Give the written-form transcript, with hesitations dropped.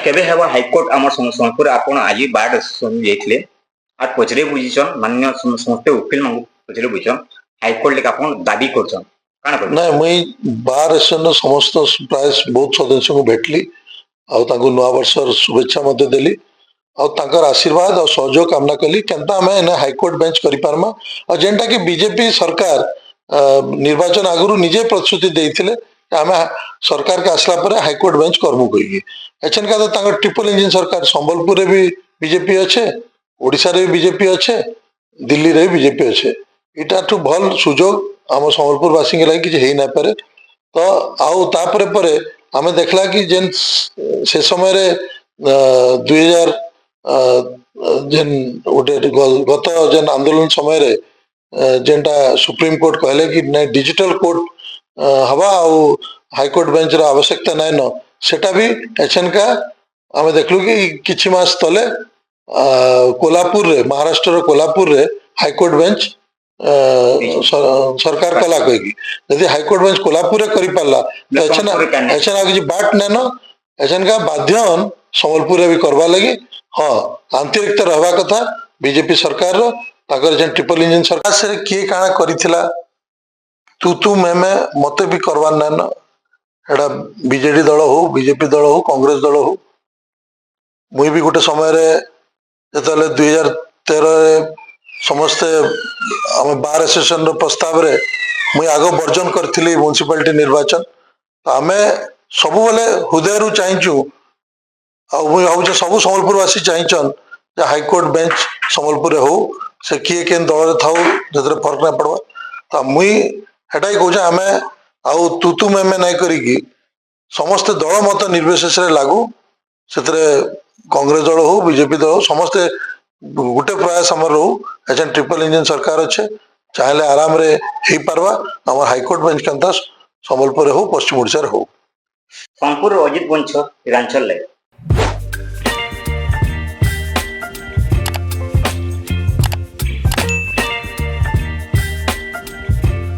केबे हेबा हाईकोर्ट आम संबलपुर आपण आज बार जाइए और पचरे बुझीछन मान्य समस्त वकिल मान पचरे बुझीछन हाईकोर्ट लेके आपण दाबी करछन काना कर ना मुई बार एसोसिएशन समस्त प्राय बहुत सदस्य को भेटली आउ नुआ वर्ष शुभेच्छा मत देली और आशीर्वाद और सहयोग कामना कली केनता आम हाईकोर्ट बेंच कर पारमा और जेनटा कि बीजेपी सरकार निर्वाचन आगु निजे प्रतिश्रुति देते आम सरकार के आसला पर हाईकोर्ट बेंच करमु कही एचन का तो ट्रिपल इंजिन सरकार संबलपुर भी बीजेपी अच्छे ओडिशा रे भी बीजेपी अच्छे दिल्ली रे भी बीजेपी अच्छे इटा भल सुजोग आम संबलपुरवासी के लगे किसी ना पारे तो आउ तापरे परे आमे देखला कि जेन से समय रे 2000 जेन गोटे गत जेन आंदोलन समय रे जेनटा सुप्रीम कोर्ट कहले कि नहीं डिजिटल कोर्ट हवा आउ हाईकोर्ट बेंच रो आवश्यकता नाइन सेटा भी एचएन का आमे देखलु कि किछि मास तले कोल्हापुर रे महाराष्ट्र रो कोल्हापुर रे हाईकोर्ट बेंच सरकार कला कही यदि हाईकोर्ट बेंच कोल्हापुर करी पारला तो एचएन आ किछि बाट नेन एचएन का बाध्यन संबलपुर भी करवा लगी हाँ आंतरिकता रहबा कथा बीजेपी सरकार रो ताकर जेन ट्रिपल इंजिन सरकार से किए काना करिथिला तू मैं मते भी करवार नाइन एटा बीजेडी दल हो बीजेपी दल हो कांग्रेस दल हो मुई भी गोटे समय रे जतले 2013 समस्ते आम बार एसोसिएशन रो प्रस्ताव रे मुई आगो वर्जन करथिली म्युनिसिपालिटी निर्वाचन तो आमे सबु बेले हृदय रु चाहिचु आ मुई भाबुचे सब संबलपुरवासी चाहिचन जे हाईकोर्ट बेंच संबलपुर हो से किए केन दल रे थाउ जतरे फर्क ना पड़वा तो मुई हेटाई कहूचे आमे आउ तू मैं नहीं करी समस्त दल मत निर्विशेष लागू से कांग्रेस दल हो बीजेपी दल हो समस्ते गोटे प्रयास आम रो एच ट्रिपल इंजिन सरकार अच्छे चाहे आराम रे ही पारवा आम हाईकोर्ट बेंच केनता संबलपुर हो पश्चिम ओडिशा हो संबलपुर अजित बंश विधानचल